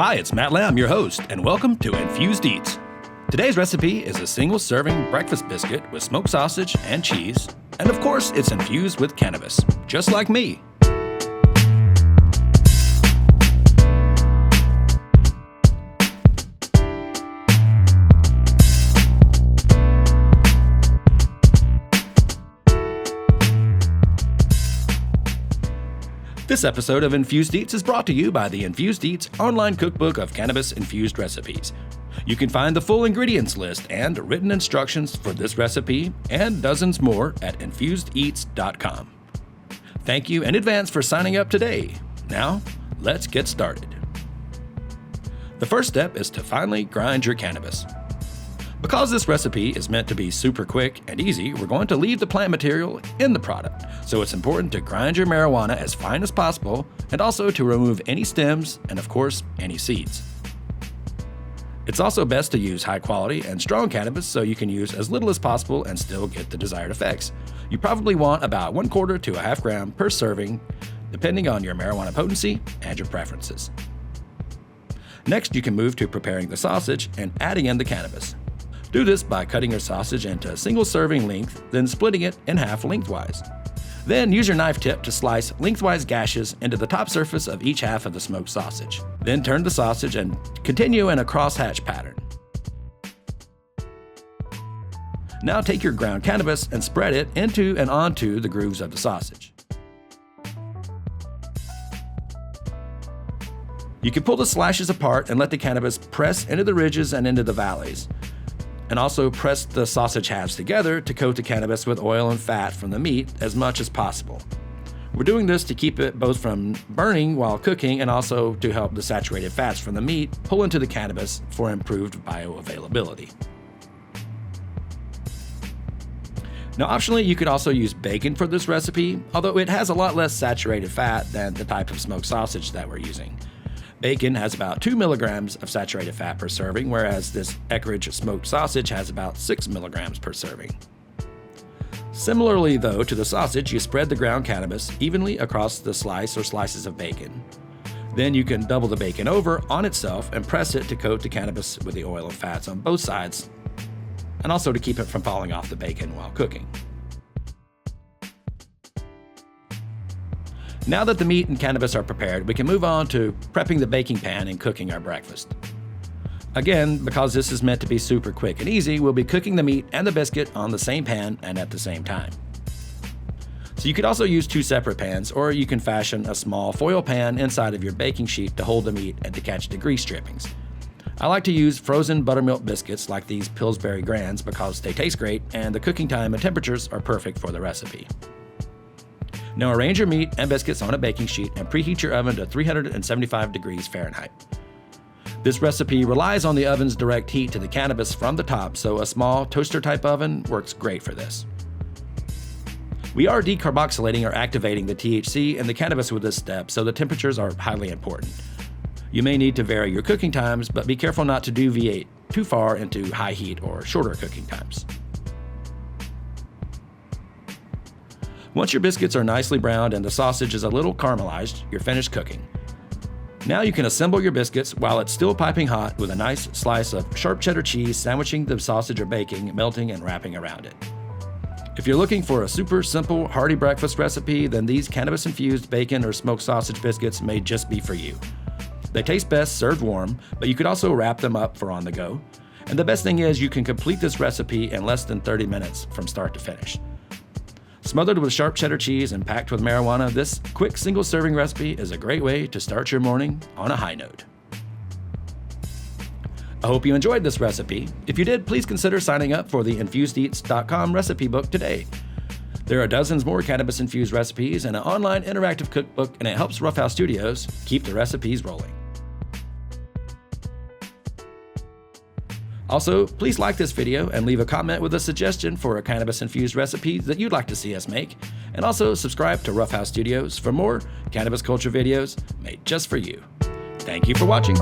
Hi, it's Matt Lamb, your host, and welcome to Infused Eats. Today's recipe is a single-serving breakfast biscuit with smoked sausage and cheese, and of course, it's infused with cannabis, just like me. This episode of Infused Eats is brought to you by the Infused Eats online cookbook of cannabis-infused recipes. You can find the full ingredients list and written instructions for this recipe and dozens more at infusedeats.com. Thank you in advance for signing up today. Now, let's get started. The first step is to finely grind your cannabis. Because this recipe is meant to be super quick and easy, we're going to leave the plant material in the product, so it's important to grind your marijuana as fine as possible and also to remove any stems and, of course, any seeds. It's also best to use high quality and strong cannabis so you can use as little as possible and still get the desired effects. You probably want about 1/4 to 1/2 gram per serving, depending on your marijuana potency and your preferences. Next, you can move to preparing the sausage and adding in the cannabis. Do this by cutting your sausage into a single serving length, then splitting it in half lengthwise. Then use your knife tip to slice lengthwise gashes into the top surface of each half of the smoked sausage. Then turn the sausage and continue in a crosshatch pattern. Now take your ground cannabis and spread it into and onto the grooves of the sausage. You can pull the slashes apart and let the cannabis press into the ridges and into the valleys. And also press the sausage halves together to coat the cannabis with oil and fat from the meat as much as possible. We're doing this to keep it both from burning while cooking and also to help the saturated fats from the meat pull into the cannabis for improved bioavailability. Now, optionally, you could also use bacon for this recipe, although it has a lot less saturated fat than the type of smoked sausage that we're using. Bacon has about 2 milligrams of saturated fat per serving, whereas this Eckrich smoked sausage has about 6 milligrams per serving. Similarly, though, to the sausage, you spread the ground cannabis evenly across the slice or slices of bacon. Then you can double the bacon over on itself and press it to coat the cannabis with the oil and fats on both sides, and also to keep it from falling off the bacon while cooking. Now that the meat and cannabis are prepared, we can move on to prepping the baking pan and cooking our breakfast. Again, because this is meant to be super quick and easy, we'll be cooking the meat and the biscuit on the same pan and at the same time. So you could also use 2 separate pans, or you can fashion a small foil pan inside of your baking sheet to hold the meat and to catch the grease drippings. I like to use frozen buttermilk biscuits like these Pillsbury Grands because they taste great and the cooking time and temperatures are perfect for the recipe. Now arrange your meat and biscuits on a baking sheet and preheat your oven to 375 degrees Fahrenheit. This recipe relies on the oven's direct heat to the cannabis from the top, so a small toaster-type oven works great for this. We are decarboxylating or activating the THC in the cannabis with this step, so the temperatures are highly important. You may need to vary your cooking times, but be careful not to deviate too far into high heat or shorter cooking times. Once your biscuits are nicely browned and the sausage is a little caramelized, you're finished cooking. Now you can assemble your biscuits while it's still piping hot with a nice slice of sharp cheddar cheese sandwiching the sausage or bacon, melting and wrapping around it. If you're looking for a super simple, hearty breakfast recipe, then these cannabis-infused bacon or smoked sausage biscuits may just be for you. They taste best served warm, but you could also wrap them up for on the go. And the best thing is you can complete this recipe in less than 30 minutes from start to finish. Smothered with sharp cheddar cheese and packed with marijuana, this quick single-serving recipe is a great way to start your morning on a high note. I hope you enjoyed this recipe. If you did, please consider signing up for the infusedeats.com recipe book today. There are dozens more cannabis-infused recipes and an online interactive cookbook, and it helps Ruffhouse Studios keep the recipes rolling. Also, please like this video and leave a comment with a suggestion for a cannabis-infused recipe that you'd like to see us make. And also subscribe to Ruffhouse Studios for more cannabis culture videos made just for you. Thank you for watching.